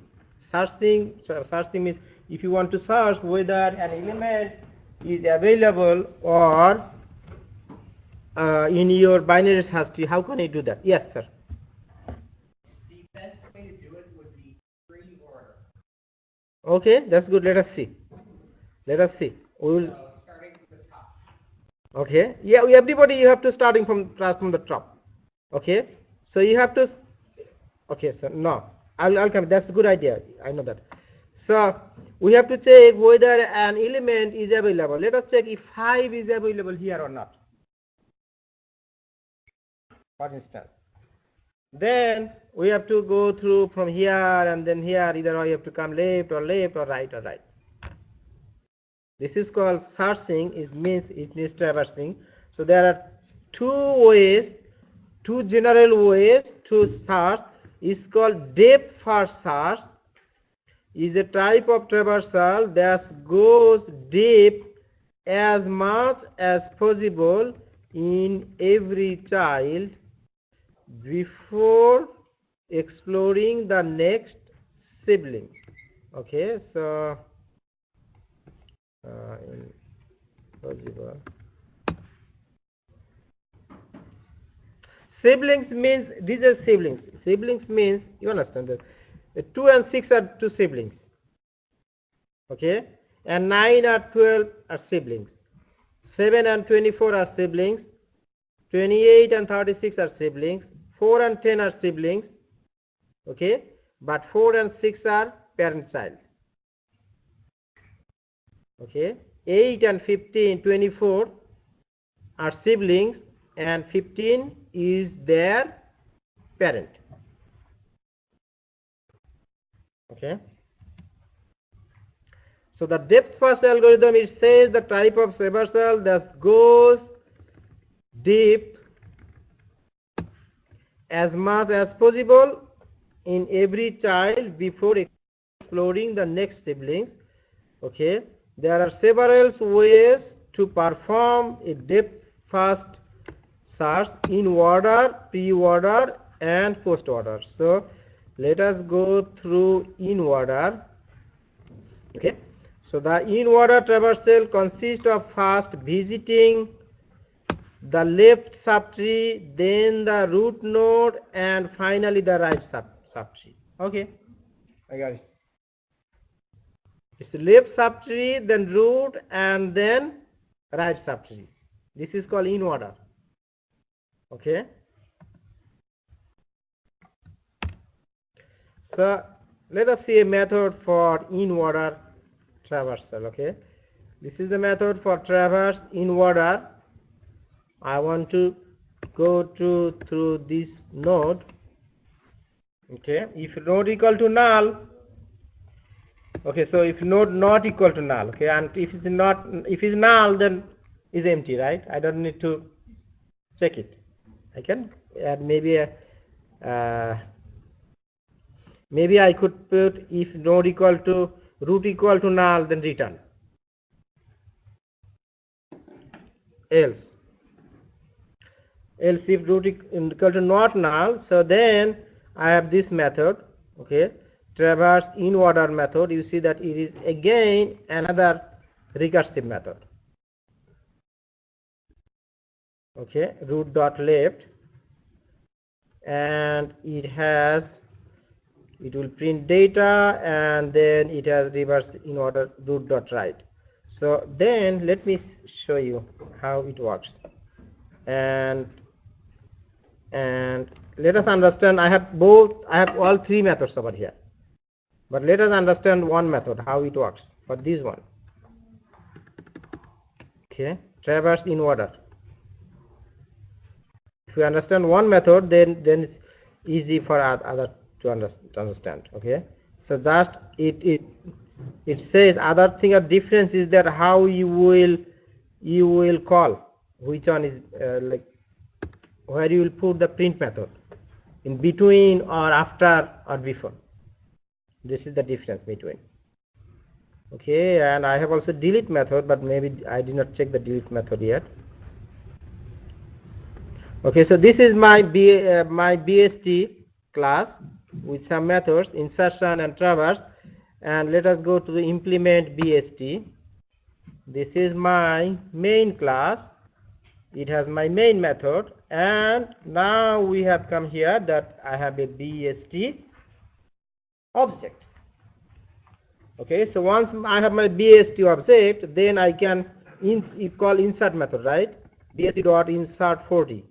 Searching means if you want to search whether an element is available or in your binary search tree. How can I do that? Yes, sir. The best way to do it would be pre-order. Okay, that's good. Let us see. We will. Starting from the top. Okay. Yeah, everybody you have to starting from the top. Okay. So you have to. Okay, sir. No, I'll come. That's a good idea. I know that. So we have to check whether an element is available. Let us check if 5 is available here or not. For instance. Then we have to go through from here and then here. Either you have to come left or right. This is called searching. It means traversing. So there are two general ways to search. It's called depth first search. Is a type of traversal that goes deep as much as possible in every child before exploring the next sibling. Okay, so siblings means these are siblings. Siblings means you understand that 2 and 6 are two siblings. Okay, and 9 or 12 are siblings. 7 and 24 are siblings. 28 and 36 are siblings. 4 and 10 are siblings. Okay, but 4 and 6 are parent-child. Okay, 8 and 15, 24 are siblings, and 15 is their parent. Okay. So the depth first algorithm, it says the type of traversal that goes deep as much as possible in every child before exploring the next sibling. Okay, there are several ways to perform a depth first search: in order, pre-order, and post-order. So let us go through in order. Okay, so the in order traversal consists of first visiting the left subtree, then the root node, and finally the right subtree. Okay, I got it. It's left subtree, then root, and then right subtree. This is called in order. Okay. So let us see a method for in-order traversal. Okay, this is the method for traverse in order. I want to go through this node. Okay, if node equal to null, okay, so if node not equal to null, okay, and if it's null, then is empty, right? I don't need to check it. I can add maybe I could put if node equal to root equal to null, then return. Else if root equal to not null, so then I have this method, okay, traverse in order method. You see that it is again another recursive method. Okay, root dot left, and it will print data, and then it has reverse in order root dot right. So then let me show you how it works, and let us understand. I have all three methods over here, but let us understand one method, how it works for this one. Okay, traverse in order. If you understand one method, then it's easy for other to understand. Okay, so just it says other thing of difference is that how you will call, which one is like where you will put the print method, in between or after or before. This is the difference between. Okay, and I have also delete method, but maybe I did not check the delete method yet. Okay, so this is my BST class with some methods, insertion and traverse, and let us go to the implement BST. This is my main class. It has my main method, and now we have come here that I have a BST object. Okay, so once I have my BST object, then I can call insert method, right? BST dot insert 40.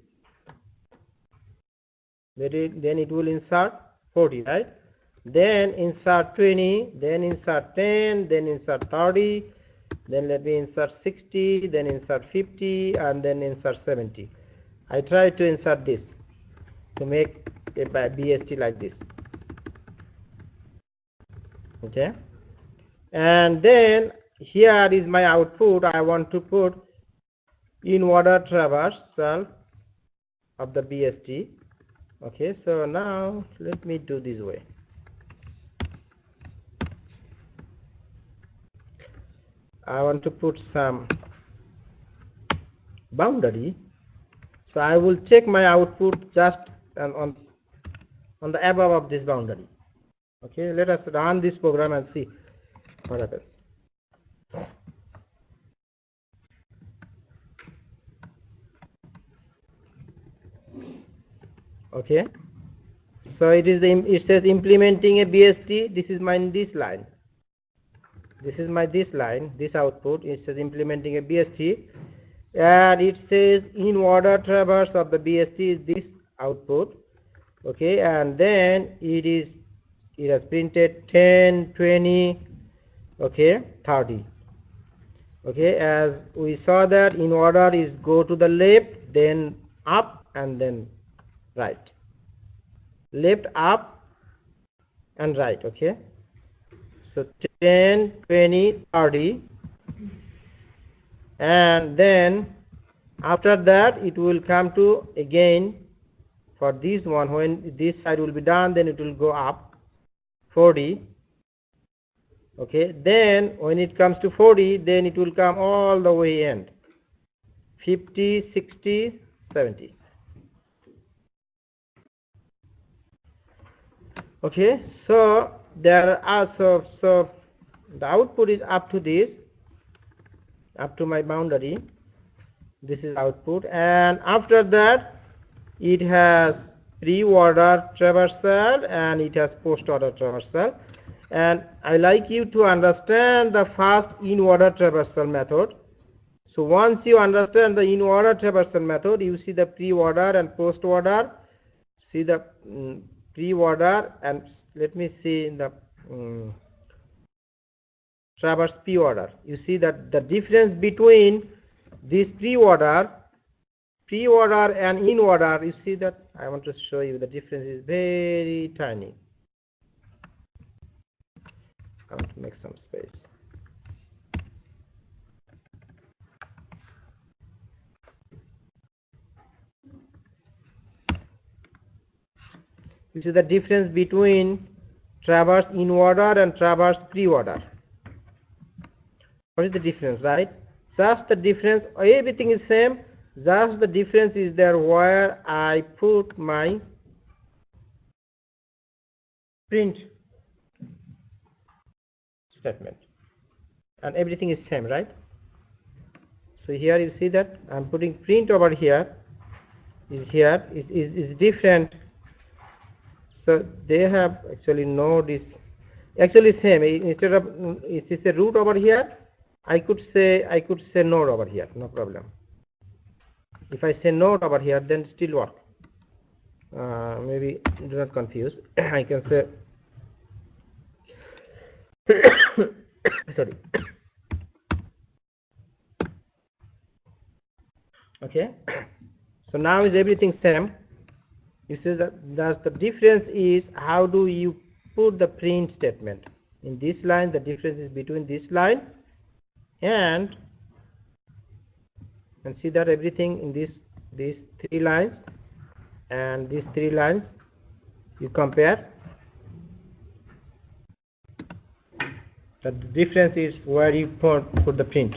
Then it will insert 40, right? Then insert 20, then insert 10, then insert 30, then let me insert 60, then insert 50, and then insert 70. I try to insert this to make a BST like this. Okay, and then here is my output. I want to put in order traversal of the BST. Okay, so now let me do this way. I want to put some boundary, so I will check my output just on the above of this boundary. Okay, let us run this program and see what happens. Okay, so it says implementing a BST. This is this line. This is this line, this output. It says implementing a BST, and it says in order traverse of the BST is this output. Okay, and then it has printed 10, 20, okay, 30. Okay, as we saw that in order is go to the left, then up, and then right. Left, up, and right. Okay, so 10, 20, 30, and then after that it will come to again for this one. When this side will be done, then it will go up 40. Okay, then when it comes to 40, then it will come all the way end 50, 60, 70. Okay, so there are so the output is up to this, up to my boundary. This is output, and after that it has pre-order traversal and it has post-order traversal. And I like you to understand the first in-order traversal method. So once you understand the in-order traversal method, you see the pre-order and post-order. See the pre-order and let me see in the traverse pre-order. You see that the difference between this pre-order and in order, you see that I want to show you the difference is very tiny. I want to make some space. This is the difference between traverse in order and traverse pre-order. What is the difference, right? Just the difference, everything is same, just the difference is there where I put my print statement, and everything is same, right? So here you see that I'm putting print over here, is different. So they have actually node is actually same. Instead of it is a root over here, I could say node over here, no problem. If I say node over here, then still work. Maybe do not confuse. I can say sorry. Okay. So now is everything same. You see that the difference is how do you put the print statement in this line. The difference is between this line and see that everything in these three lines and these three lines you compare. The difference is where you put the print,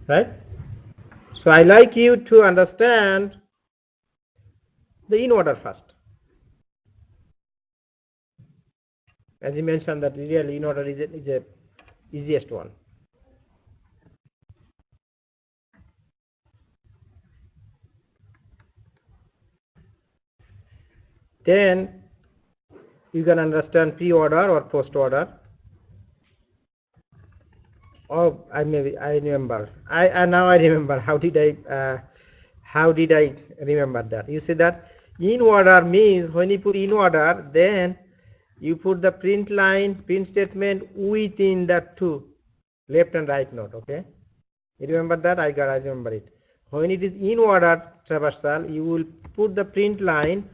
right? So I like you to understand the in order first. As you mentioned that really in order is a easiest one. Then you can understand pre-order or post-order. Oh, I remember. Now I remember. How did I remember that? You see that in order means when you put in order, then you put the print statement within that two, left and right node. Okay, you remember that? I remember it. When it is in order traversal, you will put the print line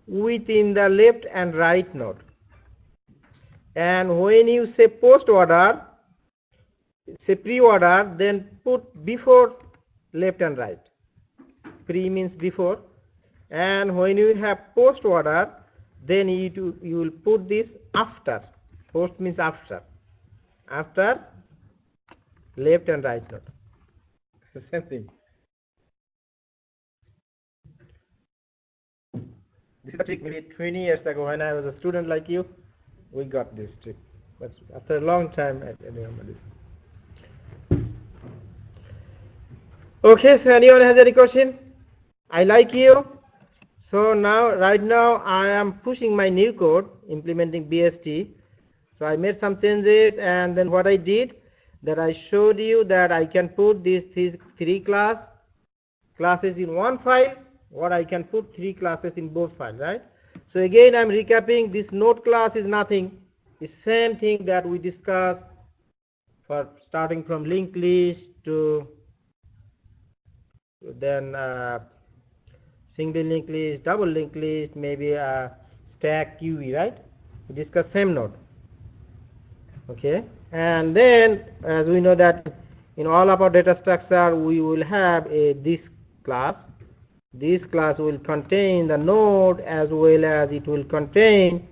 within the left and right node. And when you say post order, say pre-order, then put before left and right. Pre means before, and when you have post order, then you will put this after. Post means after left and right node. Same thing. This is a trick maybe 20 years ago when I was a student like you. We got this trick, but after a long time I remember this. Okay, so anyone has any question? I like you. So right now I am pushing my new code, implementing BST. So I made some changes, and then what I did, that I showed you that I can put these three classes in one file, or I can put three classes in both files, right? So again I'm recapping, this node class is nothing. The same thing that we discussed for starting from linked list to then single linked list, double linked list, maybe a stack QE, right? We discuss same node. Okay, and then as we know that in all of our data structure we will have this class. This class will contain the node as well as it will contain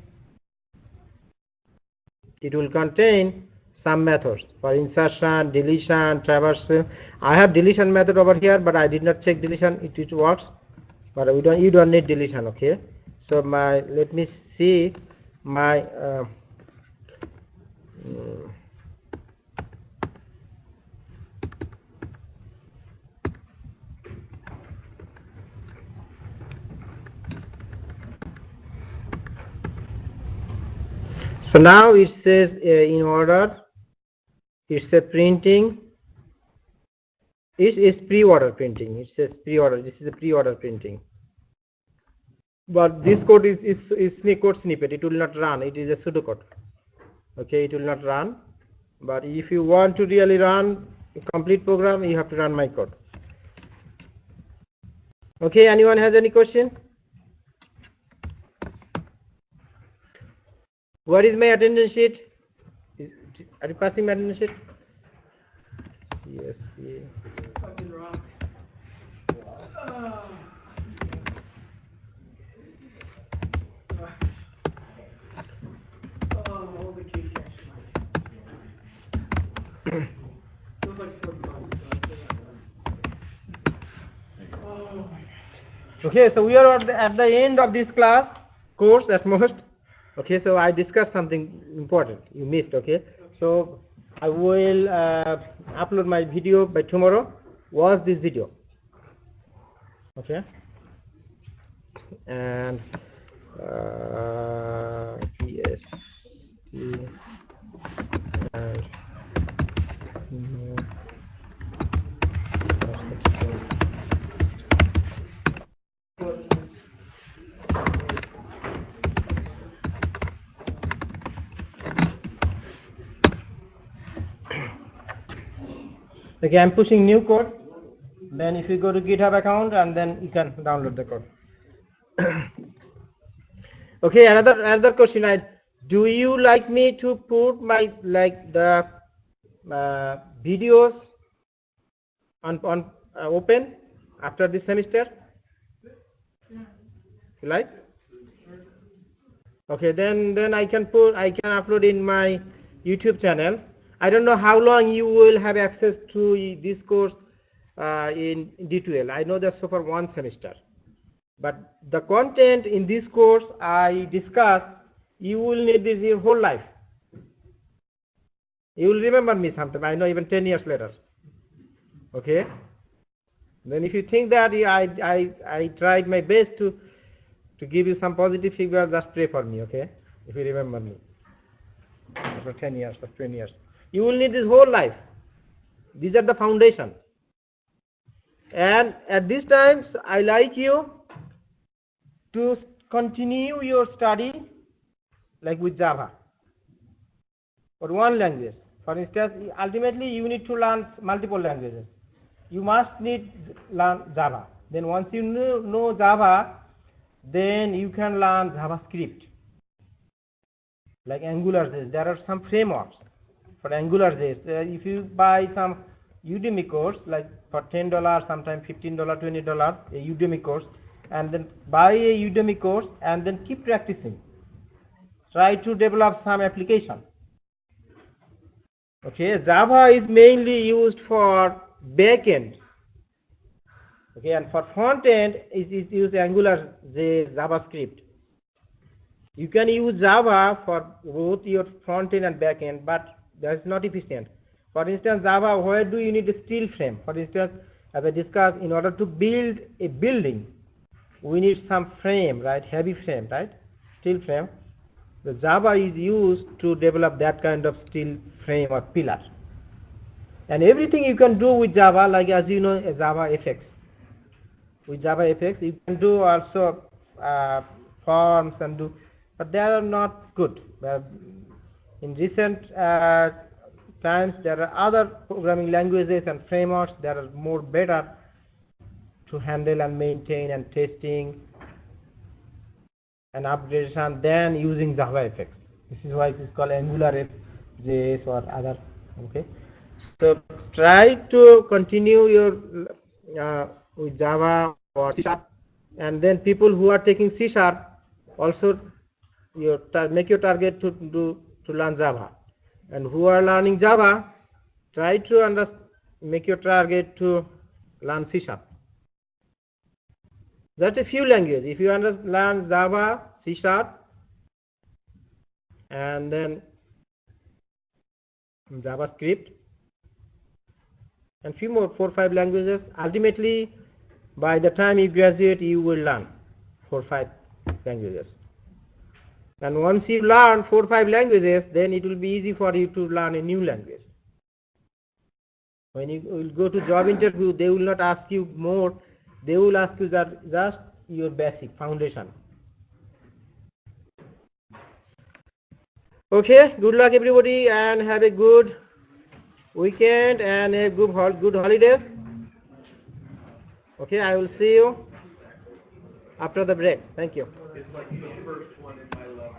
some methods for insertion, deletion, traversal. I have deletion method over here, but I did not check deletion. It works, but you don't need deletion. Okay, so let me see my so now it says in order, it's a printing, it's pre-order printing. It says pre-order, this is a pre-order printing. But this code is code snippet. It will not run. It is a pseudocode. Okay, it will not run. But if you want to really run a complete program, you have to run my code. Okay, anyone has any question? What is my attendance sheet? Are you passing my attendance sheet? Yes. Fucking wrong. All the key cash money. Feels like 4 months. Oh my God. Okay, so we are at the end of this course at most. Okay, so I discussed something important you missed. Okay, so I will upload my video by tomorrow. Watch this video. Okay, and PST and okay, I'm pushing new code. Then if you go to GitHub account, and then you can download the code. Okay, another question. Do you like me to put my the videos on open after this semester? You like? Okay, then I can upload in my YouTube channel. I don't know how long you will have access to this course in D2L. I know that's for 1 semester, but the content in this course I discuss, you will need this your whole life. You will remember me sometime. I know, even 10 years later. Okay. Then if you think that I tried my best to give you some positive feedback, just pray for me. Okay. If you remember me for 10 years, for 20 years, you will need this whole life. These are the foundation. And at these times, I like you to continue your study like with Java or one language. For instance, ultimately you need to learn multiple languages. You must learn Java. Then once you know Java, then you can learn JavaScript. Like AngularJS, there are some frameworks for AngularJS. If you buy some Udemy course, like for $10, sometimes $15, $20, a Udemy course, and then buy a Udemy course and then keep practicing. Try to develop some application. Okay, Java is mainly used for backend. Okay, and for front end is use AngularJS, JavaScript. You can use Java for both your front end and back end, but that's not efficient. For instance, Java, where do you need a steel frame? For instance, as I discussed, in order to build a building, we need some frame, right? Heavy frame, right? Steel frame. The Java is used to develop that kind of steel frame or pillar. And everything you can do with Java, like as you know, Java FX. With Java FX, you can do also forms and do, but they are not good. In recent times, there are other programming languages and frameworks that are more better to handle and maintain and testing and upgradation than using Java FX. This is why it is called AngularJS or other. Okay, so try to continue your with Java or C#, and then people who are taking C# also make your target to learn Java, and who are learning Java, try to make your target to learn C#. That's a few languages. If you learn Java, C#, and then JavaScript, and few more, 4 or 5 languages, ultimately, by the time you graduate, you will learn 4 or 5 languages. And once you learn 4 or 5 languages, then it will be easy for you to learn a new language. When you will go to job interview, they will not ask you more. They will ask you just your basic foundation. Okay, good luck everybody and have a good weekend and a good holidays. Okay, I will see you after the break. Thank you. It's like the first one in my level.